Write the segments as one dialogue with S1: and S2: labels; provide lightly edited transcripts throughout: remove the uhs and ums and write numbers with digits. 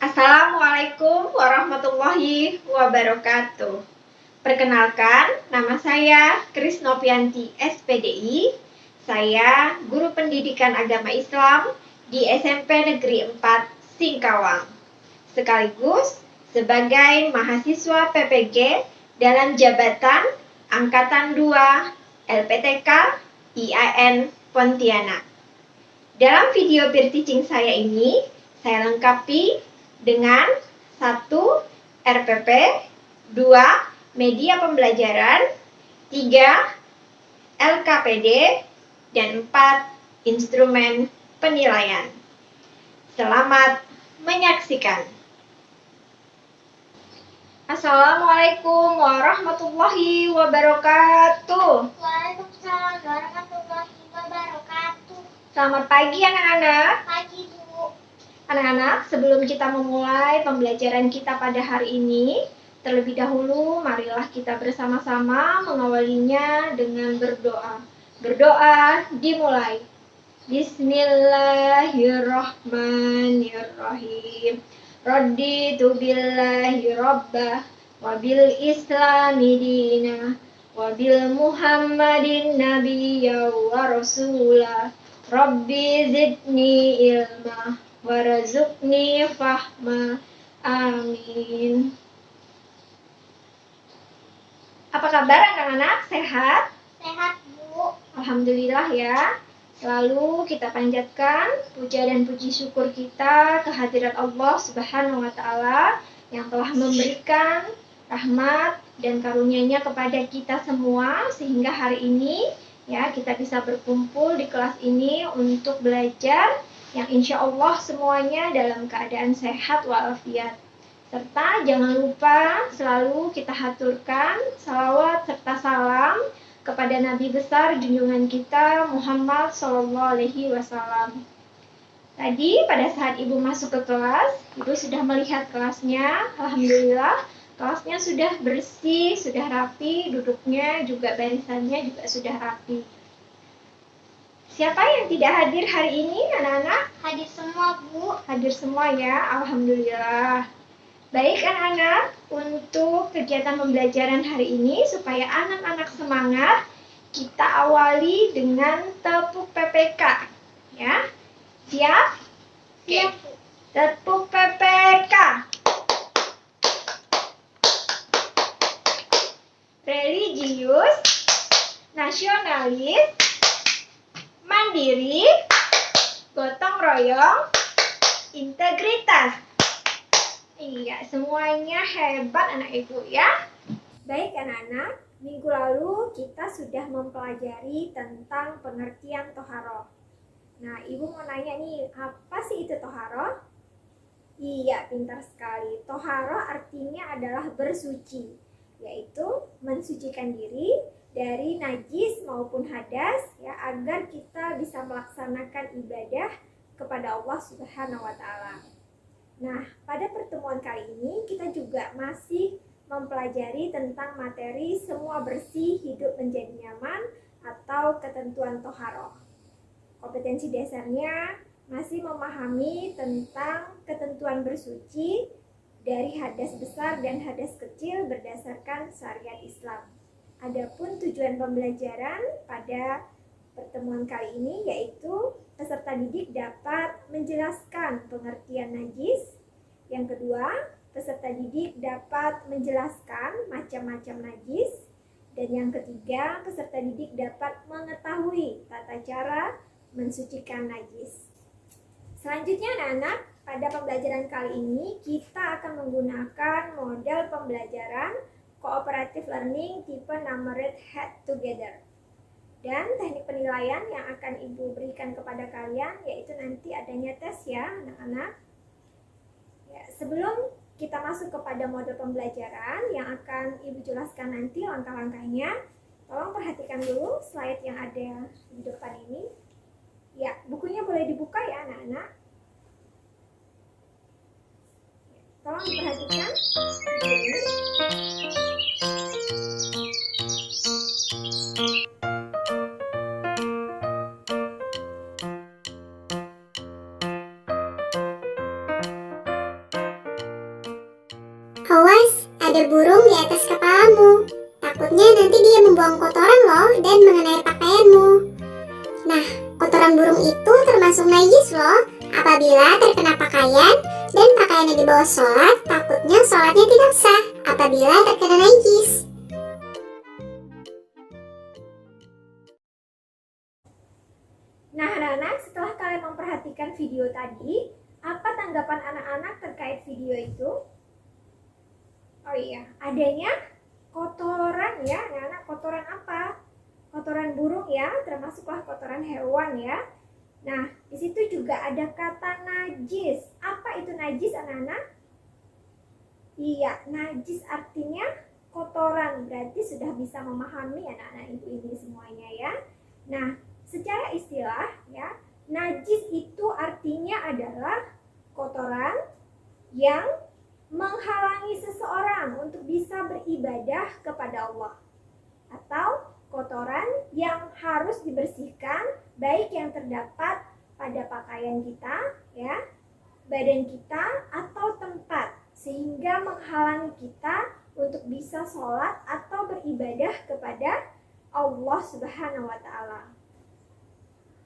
S1: Assalamualaikum warahmatullahi wabarakatuh. Perkenalkan, nama saya Krisnopianti SPDI. Saya guru pendidikan agama Islam di SMP Negeri 4 Singkawang. Sekaligus sebagai mahasiswa PPG dalam jabatan Angkatan 2 LPTK IAIN Pontianak. Dalam video peer teaching saya ini, saya lengkapi dengan 1. RPP, 2. Media pembelajaran, 3. LKPD, dan 4. Instrumen penilaian. Selamat menyaksikan. Assalamualaikum warahmatullahi wabarakatuh.
S2: Waalaikumsalam warahmatullahi wabarakatuh.
S1: Selamat pagi anak-anak.
S2: Pagi, Bu.
S1: Anak-anak, sebelum kita memulai pembelajaran kita pada hari ini, terlebih dahulu marilah kita bersama-sama mengawalinya dengan berdoa. Berdoa dimulai. Bismillahirrahmanirrahim. Raditu billahi rabbah wa bil islami dinah wa bil muhammadin nabiyya wa rasulah. Rabbi zidni ilma warzuqni fahma. Amin. Apa kabar anak-anak? Sehat?
S2: Sehat, Bu.
S1: Alhamdulillah ya. Selalu kita panjatkan puja dan puji syukur kita kehadirat Allah Subhanahu wa Ta'ala yang telah memberikan rahmat dan karunia-Nya kepada kita semua sehingga hari ini ya kita bisa berkumpul di kelas ini untuk belajar yang insya Allah semuanya dalam keadaan sehat walafiat. Serta jangan lupa selalu kita haturkan salawat serta salam kepada Nabi besar junjungan kita Muhammad SAW. Tadi pada saat Ibu masuk ke kelas, Ibu sudah melihat kelasnya. Alhamdulillah, kelasnya sudah bersih, sudah rapi, duduknya juga barisannya juga sudah rapi. Siapa yang tidak hadir hari ini, anak-anak?
S2: Hadir semua, Bu.
S1: Hadir semua ya, alhamdulillah. Baik anak-anak, untuk kegiatan pembelajaran hari ini supaya anak-anak semangat, kita awali dengan tepuk PPK. Ya, siap?
S2: Siap, Bu.
S1: Tepuk PPK. Religius, nasionalis, mandiri, gotong royong, integritas. Iya, semuanya hebat anak ibu ya. Baik anak-anak, minggu lalu kita sudah mempelajari tentang pengertian toharoh. Nah, ibu mau nanya nih, apa sih itu toharoh? Iya, pintar sekali. Toharoh artinya adalah bersuci, yaitu mensucikan diri dari najis maupun hadas ya agar kita bisa melaksanakan ibadah kepada Allah Subhanahu wa Ta'ala. Nah, pada pertemuan kali ini kita juga masih mempelajari tentang materi semua bersih hidup menjadi nyaman atau ketentuan toharoh. Kompetensi dasarnya masih memahami tentang ketentuan bersuci dari hadas besar dan hadas kecil berdasarkan syariat Islam. Adapun tujuan pembelajaran pada pertemuan kali ini yaitu peserta didik dapat menjelaskan pengertian najis. Yang kedua, peserta didik dapat menjelaskan macam-macam najis. Dan yang ketiga, peserta didik dapat mengetahui tata cara mensucikan najis. Selanjutnya anak-anak, pada pembelajaran kali ini kita akan menggunakan model pembelajaran cooperative learning tipe Numeric Head Together. Dan teknik penilaian yang akan Ibu berikan kepada kalian yaitu nanti adanya tes ya anak-anak. Ya, sebelum kita masuk kepada model pembelajaran yang akan Ibu jelaskan nanti langkah-langkahnya, tolong perhatikan dulu slide yang ada di depan ini. Ya, bukunya boleh dibuka ya anak-anak. Tolong diperhatikan.
S3: ada burung di atas kepalamu. Takutnya nanti dia membuang kotoran loh dan mengenai pakaianmu. Nah, kotoran burung itu termasuk najis loh. Apabila terkena pakaian dan pakaiannya dibawa sholat, takutnya sholatnya tidak sah apabila terkena najis.
S1: Nah anak-anak, setelah kalian memperhatikan video tadi, apa tanggapan anak-anak terkait video itu? Oh iya, adanya kotoran ya, anak-anak. Kotoran apa? Kotoran burung ya, termasuklah kotoran hewan ya. Nah, di situ juga ada kata najis. Apa itu najis anak-anak? Iya, najis artinya kotoran. Berarti sudah bisa memahami anak-anak ibu ini semuanya ya. Nah, secara istilah ya, najis itu artinya adalah kotoran yang menghalangi seseorang untuk bisa beribadah kepada Allah, atau kotoran yang harus dibersihkan, baik yang terdapat pada pakaian kita ya, badan kita atau tempat, sehingga menghalangi kita untuk bisa sholat atau beribadah kepada Allah Subhanahu wa Ta'ala.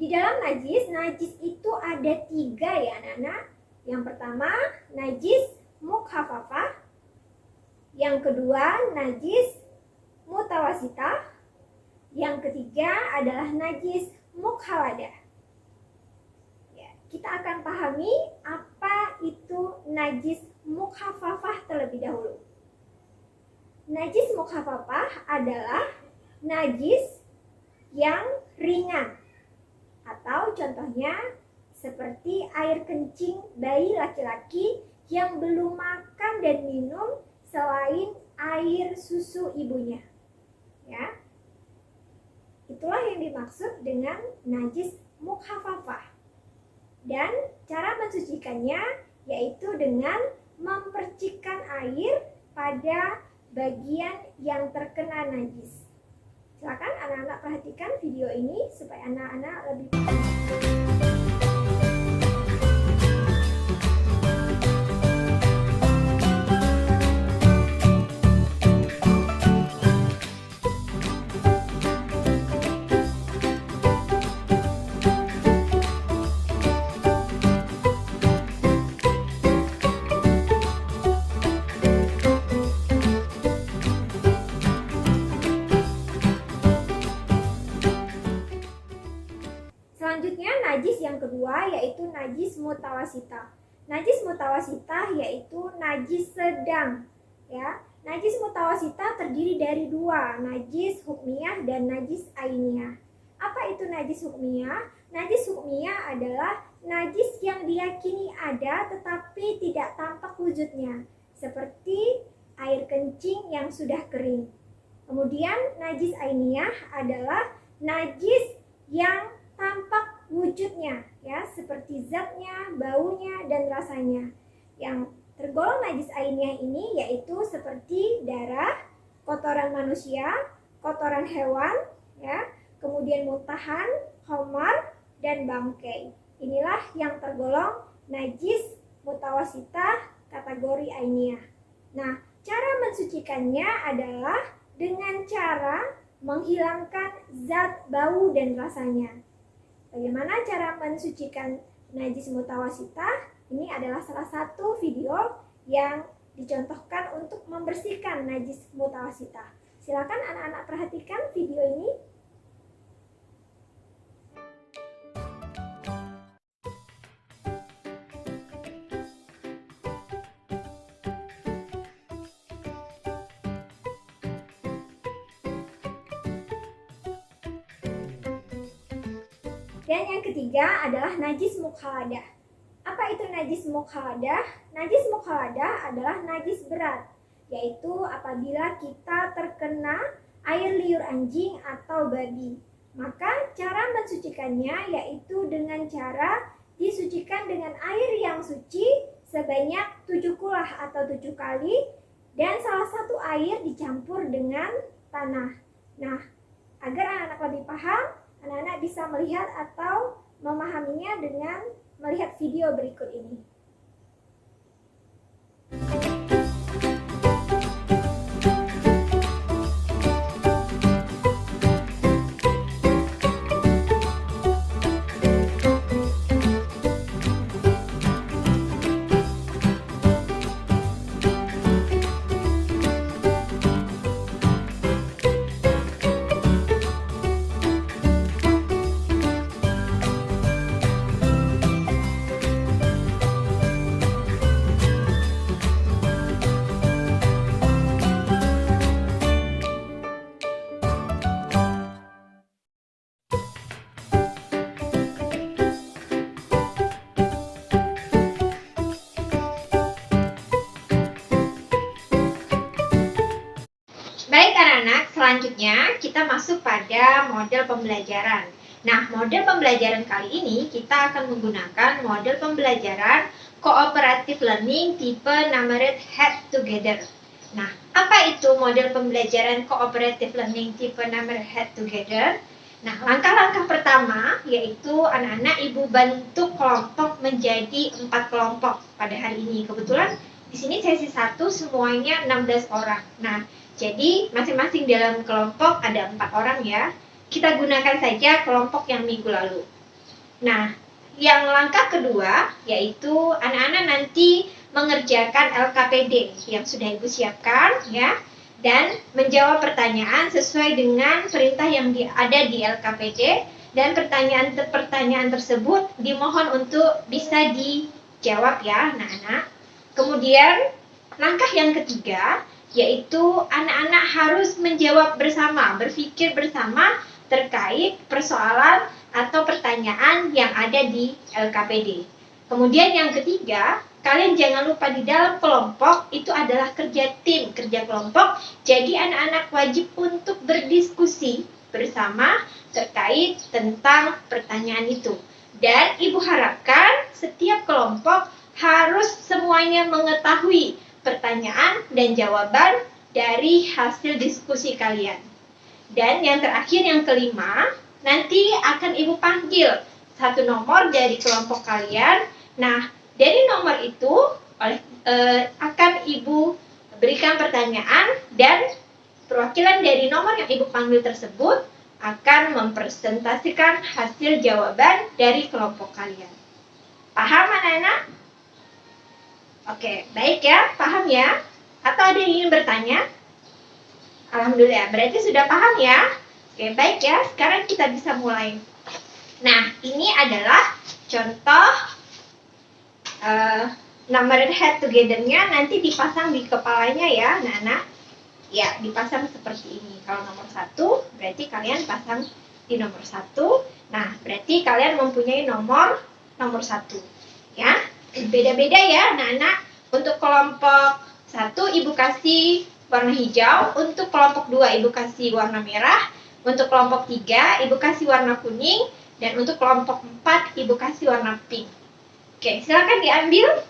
S1: Di dalam najis itu ada 3 ya anak-anak. Yang pertama, najis mukhafafah. Yang kedua, najis mutawasitah. Yang ketiga adalah najis mukhaladah. Ya, kita akan pahami apa itu najis mukhafafah terlebih dahulu. Najis mukhafafah adalah najis yang ringan. Atau contohnya seperti air kencing bayi laki-laki yang belum makan dan minum selain air susu ibunya. Ya. Itulah yang dimaksud dengan najis mukhafafah. Dan cara mensucikannya yaitu dengan mempercikkan air pada bagian yang terkena najis. Silakan anak-anak perhatikan video ini supaya anak-anak lebih paham. Selanjutnya najis yang kedua yaitu najis mutawasitah. Najis mutawasitah yaitu najis sedang ya. Najis mutawasitah terdiri dari 2, najis hukmiyah dan najis ainiyah. Apa itu najis hukmiyah? Najis hukmiyah adalah najis yang diyakini ada tetapi tidak tampak wujudnya, seperti air kencing yang sudah kering. Kemudian najis ainiyah adalah najis yang tampak wujudnya ya, seperti zatnya, baunya dan rasanya. Yang tergolong najis ainiyah ini yaitu seperti darah, kotoran manusia, kotoran hewan ya, kemudian muntahan, khamar dan bangkai. Inilah yang tergolong najis mutawasitah kategori ainiyah. Nah, cara mensucikannya adalah dengan cara menghilangkan zat, bau dan rasanya. Bagaimana cara mensucikan najis mutawasitah? Ini adalah salah satu video yang dicontohkan untuk membersihkan najis mutawasitah. Silakan anak-anak perhatikan video ini. Dan yang ketiga adalah najis mukhaladah. Apa itu najis mukhaladah? Najis mukhaladah adalah najis berat, yaitu apabila kita terkena air liur anjing atau babi. Maka cara mensucikannya yaitu dengan cara disucikan dengan air yang suci sebanyak 7 kulah atau 7 kali, dan salah satu air dicampur dengan tanah. Nah, agar anak-anak lebih paham, anak-anak bisa melihat atau memahaminya dengan melihat video berikut ini. selanjutnya kita masuk pada model pembelajaran. Nah, model pembelajaran kali ini kita akan menggunakan model pembelajaran cooperative learning tipe Namarate Head Together. Nah, apa itu model pembelajaran cooperative learning tipe Namarate Head Together? Nah, langkah-langkah pertama yaitu anak-anak ibu bentuk kelompok menjadi 4 kelompok pada hari ini. Kebetulan di sini sesi 1 semuanya 16 orang. Nah, jadi masing-masing dalam kelompok ada 4 orang ya. Kita gunakan saja kelompok yang minggu lalu. Nah, yang langkah kedua yaitu anak-anak nanti mengerjakan LKPD yang sudah Ibu siapkan ya. Dan menjawab pertanyaan sesuai dengan perintah yang ada di LKPD. Dan pertanyaan tersebut dimohon untuk bisa dijawab ya anak-anak. Kemudian langkah yang ketiga yaitu anak-anak harus menjawab bersama, berpikir bersama terkait persoalan atau pertanyaan yang ada di LKPD. Kemudian yang ketiga, kalian jangan lupa di dalam kelompok itu adalah kerja tim, kerja kelompok. Jadi anak-anak wajib untuk berdiskusi bersama terkait tentang pertanyaan itu. Dan Ibu harapkan setiap kelompok harus semuanya mengetahui pertanyaan dan jawaban dari hasil diskusi kalian. Dan yang terakhir, yang kelima, nanti akan Ibu panggil satu nomor dari kelompok kalian. Nah, dari nomor itu akan Ibu berikan pertanyaan dan perwakilan dari nomor yang Ibu panggil tersebut akan mempresentasikan hasil jawaban dari kelompok kalian. Paham anak-anak? Oke, baik ya, paham ya? Atau ada yang ingin bertanya? Alhamdulillah, berarti sudah paham ya? Oke, baik ya, sekarang kita bisa mulai. Nah, ini adalah contoh Namarate Head Together-nya nanti dipasang di kepalanya ya, anak-anak. Ya, dipasang seperti ini. Kalau nomor 1, berarti kalian pasang di nomor 1. Nah, berarti kalian mempunyai nomor 1. Ya. Beda-beda ya anak-anak. Untuk kelompok 1 Ibu kasih warna hijau, untuk kelompok 2 Ibu kasih warna merah, untuk kelompok 3 Ibu kasih warna kuning, dan untuk kelompok 4 Ibu kasih warna pink. Oke, silakan diambil.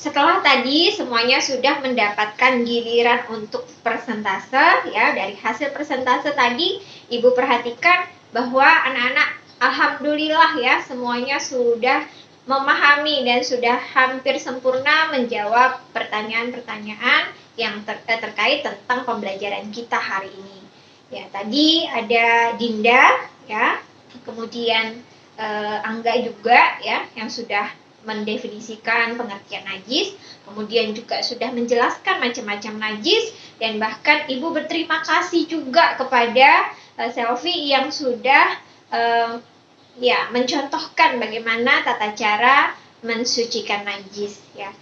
S1: Setelah tadi semuanya sudah mendapatkan giliran untuk persentase ya, dari hasil persentase tadi Ibu perhatikan bahwa anak-anak alhamdulillah ya, semuanya sudah memahami dan sudah hampir sempurna menjawab pertanyaan-pertanyaan yang terkait tentang pembelajaran kita hari ini. Ya, tadi ada Dinda ya, kemudian Angga juga ya yang sudah mendefinisikan pengertian najis, kemudian juga sudah menjelaskan macam-macam najis, dan bahkan Ibu berterima kasih juga kepada Selvi yang sudah mencontohkan bagaimana tata cara mensucikan najis ya.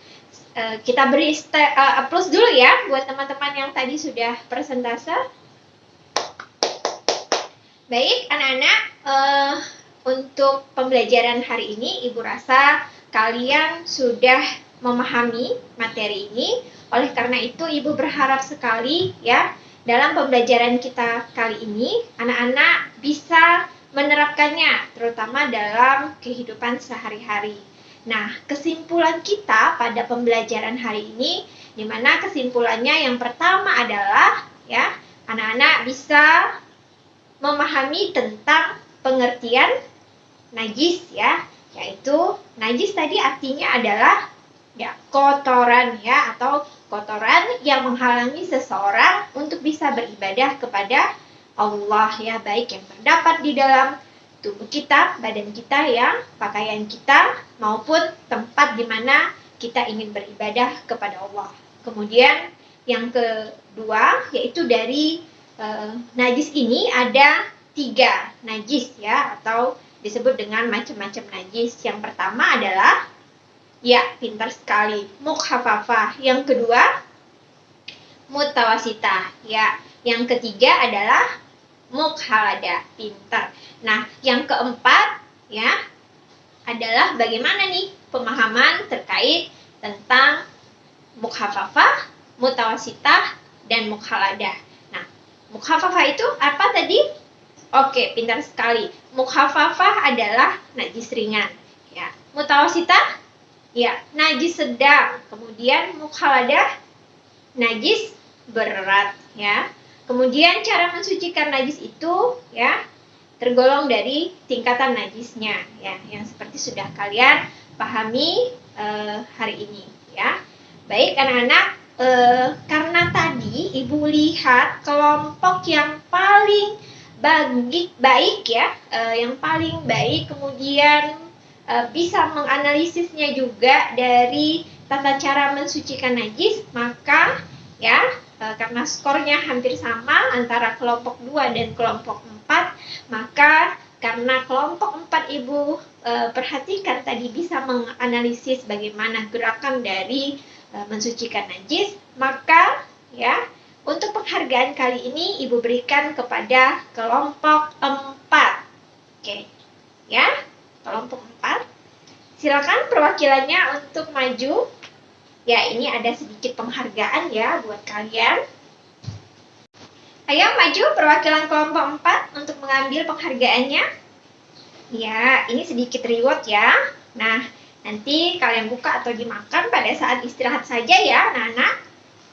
S1: Kita beri applause dulu ya buat teman-teman yang tadi sudah presentase. Baik anak-anak, untuk pembelajaran hari ini Ibu rasa kalian sudah memahami materi ini. Oleh karena itu Ibu berharap sekali ya dalam pembelajaran kita kali ini anak-anak bisa menerapkannya, terutama dalam kehidupan sehari-hari. Nah, kesimpulan kita pada pembelajaran hari ini, di mana kesimpulannya yang pertama adalah ya, anak-anak bisa memahami tentang pengertian najis ya, yaitu najis tadi artinya adalah ya kotoran ya, atau kotoran yang menghalangi seseorang untuk bisa beribadah kepada Allah ya, baik yang terdapat di dalam tubuh kita, badan kita ya, pakaian kita, maupun tempat di mana kita ingin beribadah kepada Allah. Kemudian yang kedua yaitu dari najis ini ada 3 najis ya, atau disebut dengan macam-macam najis. Yang pertama adalah ya, pintar sekali, mukhafafah. Yang kedua mutawasitah ya. Yang ketiga adalah mukhalada, pintar. Nah, yang keempat ya adalah bagaimana nih pemahaman terkait tentang mukhafafah, mutawasitah, dan mukhaladah. Nah, mukhafafah itu apa tadi? Oke, pintar sekali. Mukhafafah adalah najis ringan. Ya, mutawasitah, ya, najis sedang. Kemudian mukhaladah, najis berat. Ya. Kemudian cara mensucikan najis itu, ya, tergolong dari tingkatan najisnya, ya, yang seperti sudah kalian pahami hari ini, ya. Baik anak-anak, karena tadi Ibu lihat kelompok yang paling baik ya, yang paling baik, kemudian bisa menganalisisnya juga dari tata cara mensucikan najis, maka ya, karena skornya hampir sama antara kelompok 2 dan kelompok 4, maka karena kelompok 4 Ibu perhatikan tadi bisa menganalisis bagaimana gerakan dari mensucikan najis, maka ya, untuk penghargaan kali ini Ibu berikan kepada kelompok 4. Oke. Ya, kelompok 4. Silakan perwakilannya untuk maju. Ya, ini ada sedikit penghargaan ya buat kalian. Ayo maju perwakilan kelompok 4 untuk mengambil penghargaannya. Ya, ini sedikit reward ya. Nah, nanti kalian buka atau dimakan pada saat istirahat saja ya, anak-anak.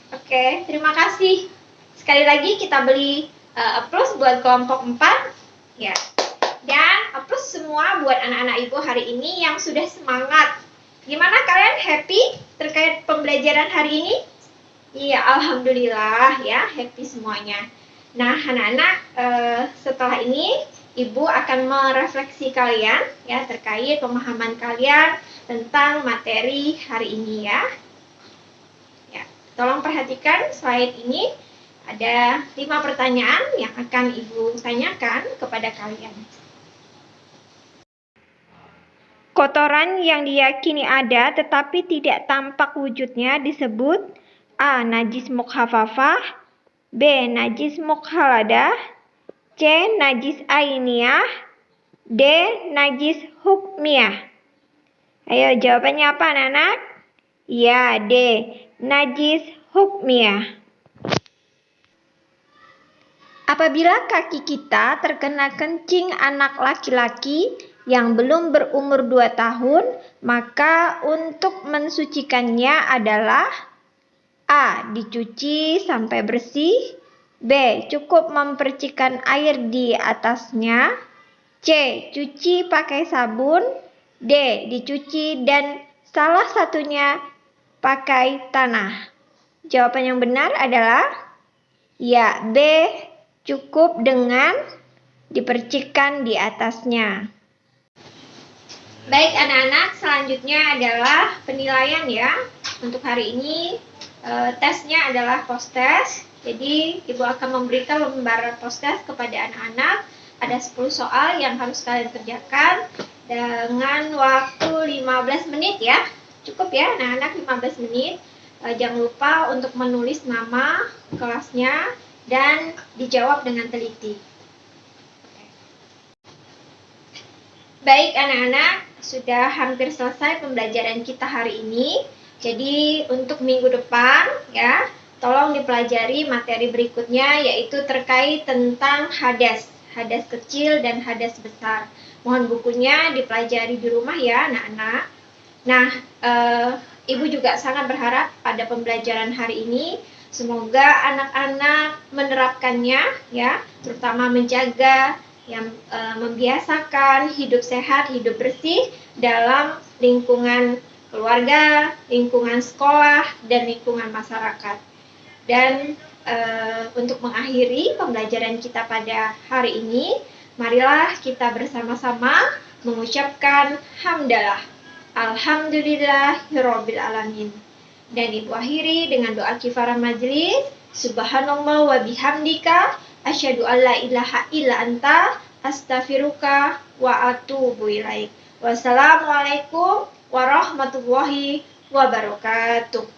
S1: Oke, terima kasih. Sekali lagi kita beri applause buat kelompok 4. Ya. Dan applause semua buat anak-anak Ibu hari ini yang sudah semangat. Gimana kalian happy terkait pembelajaran hari ini? Iya, alhamdulillah ya, happy semuanya. Nah, anak-anak, setelah ini Ibu akan merefleksi kalian ya terkait pemahaman kalian tentang materi hari ini ya. Ya, tolong perhatikan slide ini. Ada 5 pertanyaan yang akan Ibu tanyakan kepada kalian. Kotoran yang diyakini ada tetapi tidak tampak wujudnya disebut A. Najis mukhafafah, B. Najis mukhaladah, C. Najis ainiyah, D. Najis hukmiyah. Ayo jawabannya apa anak-anak? Ya, D. Najis hukmiyah. Apabila kaki kita terkena kencing anak laki-laki yang belum berumur 2 tahun, maka untuk mensucikannya adalah A. Dicuci sampai bersih, B. Cukup mempercikan air di atasnya, C. Cuci pakai sabun, D. Dicuci dan salah satunya pakai tanah. Jawaban yang benar adalah ya, B. Cukup dengan dipercikan di atasnya. Baik anak-anak, selanjutnya adalah penilaian ya. Untuk hari ini tesnya adalah post test. Jadi Ibu akan memberikan lembar post test kepada anak-anak. Ada 10 soal yang harus kalian kerjakan dengan waktu 15 menit ya. Cukup ya anak-anak, 15 menit. Jangan lupa untuk menulis nama kelasnya dan dijawab dengan teliti. Baik anak-anak, sudah hampir selesai pembelajaran kita hari ini. Jadi untuk minggu depan ya, tolong dipelajari materi berikutnya yaitu terkait tentang hadas kecil dan hadas besar. Mohon bukunya dipelajari di rumah ya anak-anak. Nah, Ibu juga sangat berharap pada pembelajaran hari ini semoga anak-anak menerapkannya ya, terutama menjaga yang membiasakan hidup sehat, hidup bersih dalam lingkungan keluarga, lingkungan sekolah, dan lingkungan masyarakat. Dan untuk mengakhiri pembelajaran kita pada hari ini, marilah kita bersama-sama mengucapkan hamdalah. Alhamdulillahirabbil alamin. Dan Ibu akhiri dengan doa kifarah majelis. Subhanallah wa bihamdika asyhadu alla ilaha illa anta astaghfiruka wa atubu ilaik. Wassalamualaikum warahmatullahi wabarakatuh.